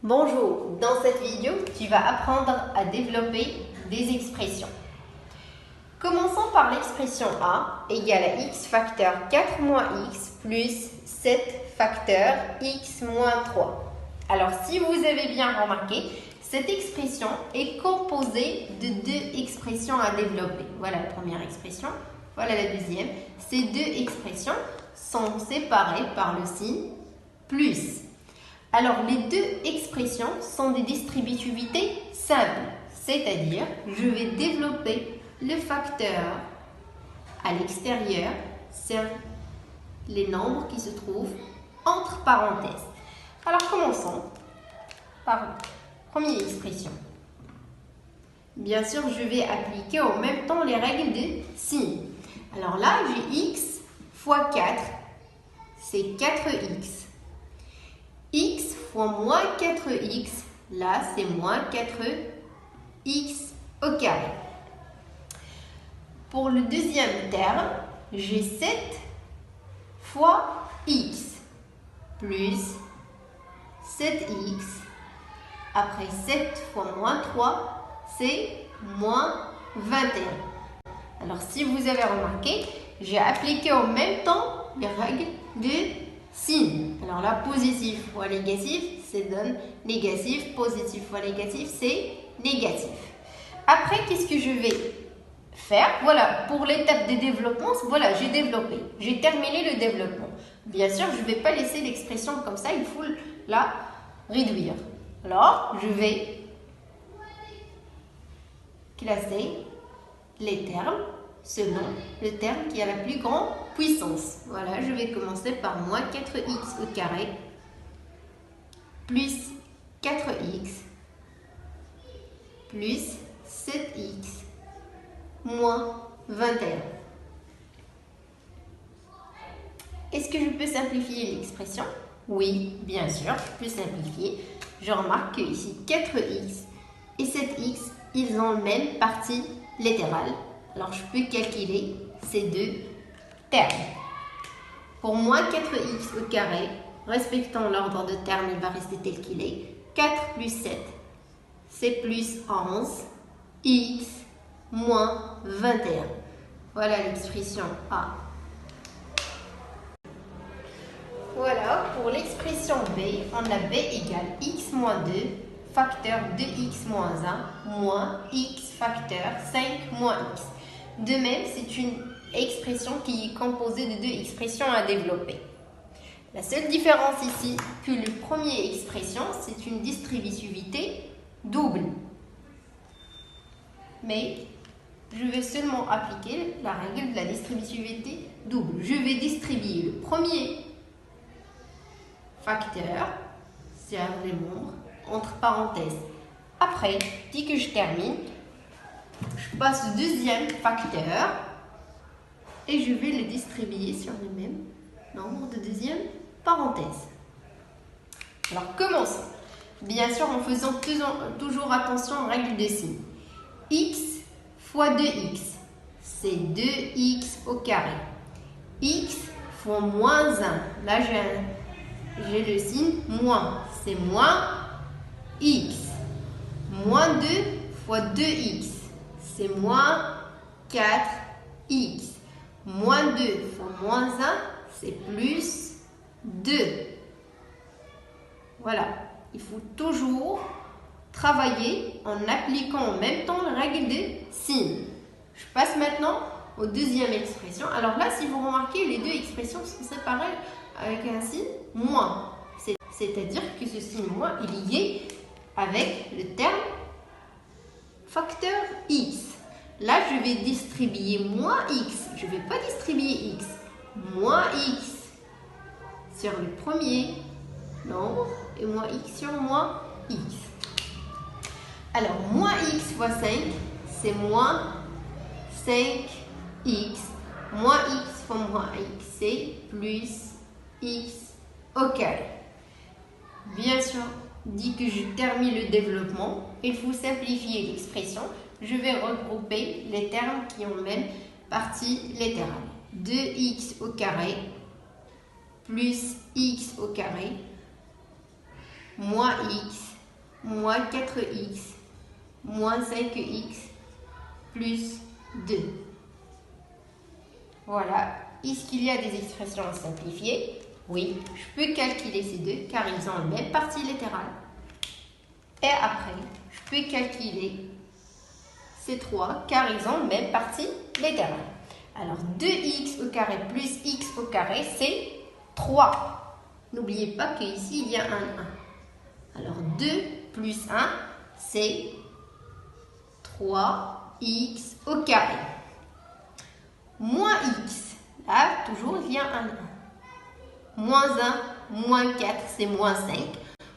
Bonjour, dans cette vidéo, tu vas apprendre à développer des expressions. Commençons par l'expression A égale à x facteur 4 moins x plus 7 facteur x moins 3. Alors, si vous avez bien remarqué, cette expression est composée de deux expressions à développer. Voilà la première expression, voilà la deuxième. Ces deux expressions sont séparées par le signe plus. Alors, les deux expressions sont des distributivités simples, c'est-à-dire, je vais développer le facteur à l'extérieur sur les nombres qui se trouvent entre parenthèses. Alors, commençons par la première expression. Bien sûr, je vais appliquer en même temps les règles de signe. Alors là, j'ai x fois 4, c'est 4x. X fois moins 4x, là c'est moins 4x au carré. Pour le deuxième terme, j'ai 7 fois x plus 7x. Après 7 fois moins 3, c'est moins 21. Alors si vous avez remarqué, j'ai appliqué en même temps les règles de signe. Alors là, positif fois négatif, ça donne négatif. Positif fois négatif, c'est négatif. Après, qu'est-ce que je vais faire? Voilà, pour l'étape de développement, voilà, j'ai développé. J'ai terminé le développement. Bien sûr, je ne vais pas laisser l'expression comme ça, il faut la réduire. Alors, je vais classer les termes selon le terme qui a la plus grande puissance. Voilà, je vais commencer par moins 4x au carré plus 4x plus 7x moins 21. Est-ce que je peux simplifier l'expression? Oui, bien sûr, je peux simplifier. Je remarque que ici 4x et 7x, ils ont la même partie littérale. Alors, je peux calculer ces deux termes. Pour moins 4x au carré, respectant l'ordre de termes, il va rester tel qu'il est. 4 plus 7, c'est plus 11. X moins 21. Voilà l'expression A. Voilà, pour l'expression B, on a B égale x moins 2 facteur 2x moins 1 moins x facteur 5 moins x. De même, c'est une expression qui est composée de deux expressions à développer. La seule différence ici, que la première expression, c'est une distributivité double. Mais je vais seulement appliquer la règle de la distributivité double. Je vais distribuer le premier facteur sur les nombres entre parenthèses. Après, dès que je termine, je passe au deuxième facteur et je vais le distribuer sur le même nombre de deuxième parenthèse. Alors, commençons. Bien sûr, en faisant toujours attention aux règles de signe. X fois 2x, c'est 2x au carré. X fois moins 1, là j'ai le signe moins, c'est moins x. Moins 2 fois 2x, c'est moins 4x. Moins 2 fois moins 1, c'est plus 2. Voilà, il faut toujours travailler en appliquant en même temps la règle de signe. Je passe maintenant aux deuxième expression. Alors là, si vous remarquez, les deux expressions sont séparées avec un signe moins. C'est-à-dire que ce signe moins est lié avec le terme facteur x. Là, je vais distribuer moins x. Je ne vais pas distribuer x. Moins x sur le premier nombre et moins x sur moins x. Alors, moins x fois 5, c'est moins 5x. Moins x fois moins x, c'est plus x au carré. Bien sûr, dès que je termine le développement, il faut simplifier l'expression. Je vais regrouper les termes qui ont même partie littérale. 2x au carré plus x au carré moins x moins 4x moins 5x plus 2. Voilà. Est-ce qu'il y a des expressions à simplifier? Oui, je peux calculer ces deux car ils ont la même partie littérale. Et après, je peux calculer ces trois car ils ont la même partie littérale. Alors 2x au carré plus x au carré, c'est 3. N'oubliez pas qu'ici, il y a un 1. Alors 2 plus 1, c'est 3x au carré. Moins x, là, toujours, il y a un 1. Moins 1, moins 4, c'est moins 5.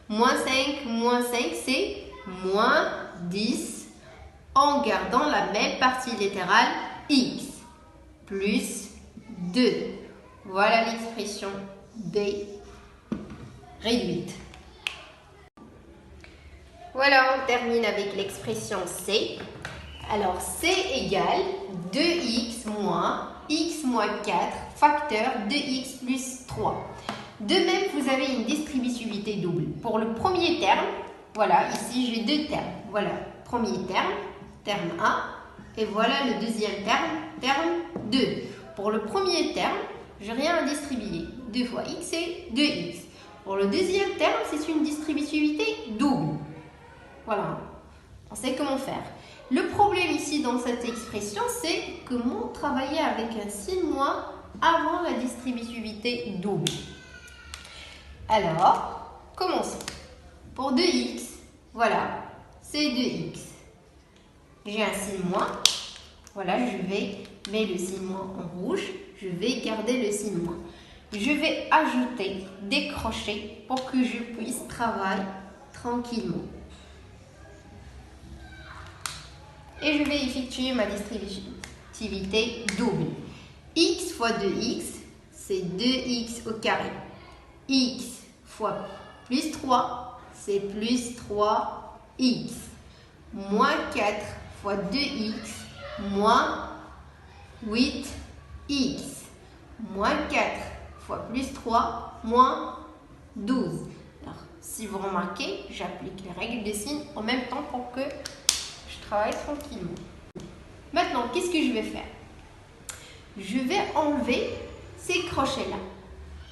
Moins 5, c'est moins 10. En gardant la même partie littérale, x plus 2. Voilà l'expression B réduite. Voilà, on termine avec l'expression C. Alors, C égale 2x moins x moins 4 facteur 2x plus 3. De même, vous avez une distributivité double. Pour le premier terme, voilà, ici j'ai deux termes. Voilà, premier terme, terme 1, et voilà le deuxième terme, terme 2. Pour le premier terme, je n'ai rien à distribuer. 2 fois x, c'est 2x. Pour le deuxième terme, c'est une distributivité double. Voilà, on sait comment faire. Le problème ici dans cette expression, c'est comment travailler avec un signe moins avant la distributivité double. Alors, commençons. Pour 2x, voilà, c'est 2x. J'ai un signe moins. Voilà, je vais mettre le signe moins en rouge. Je vais garder le signe moins. Je vais ajouter des crochets pour que je puisse travailler tranquillement. Et je vais effectuer ma distributivité double. X fois 2x, c'est 2x au carré. X fois plus 3, c'est plus 3x. Moins 4 fois 2x, moins 8x. Moins 4 fois plus 3, moins 12. Alors, si vous remarquez, j'applique les règles de signes en même temps pour que je travaille tranquillement. Maintenant, qu'est-ce que je vais faire? Je vais enlever ces crochets-là.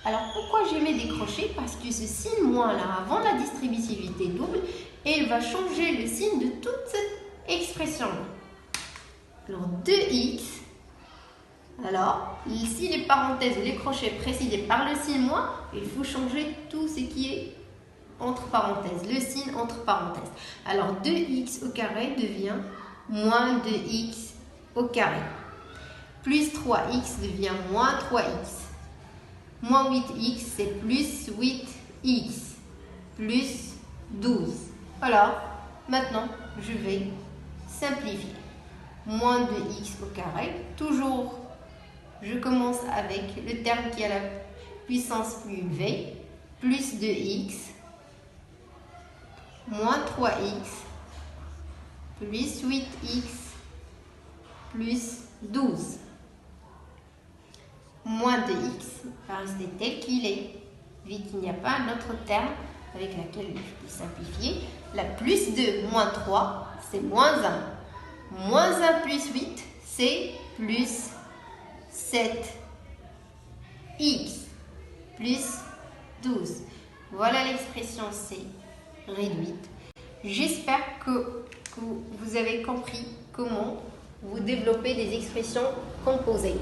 Alors, pourquoi je mets des crochets? Parce que ce signe moins-là, avant la distributivité double, il va changer le signe de toute cette expression-là. Alors, 2x. Alors, ici, les parenthèses et les crochets précédés par le signe moins, il faut changer tout ce qui est entre parenthèses, le signe entre parenthèses. Alors, 2x au carré devient moins 2x au carré. Plus 3x devient moins 3x. Moins 8x, c'est plus 8x. Plus 12. Voilà. Maintenant, je vais simplifier. Moins 2x au carré. Toujours, je commence avec le terme qui a la puissance plus élevée. Plus 2x. Moins 3x. Plus 8x. Plus 12. Moins 2x va rester tel qu'il est, vu qu'il n'y a pas un autre terme avec lequel je peux simplifier. La plus 2 moins 3, c'est moins 1. Moins 1 plus 8, c'est plus 7x plus 12. Voilà l'expression C réduite. J'espère que vous avez compris comment vous développez des expressions composées.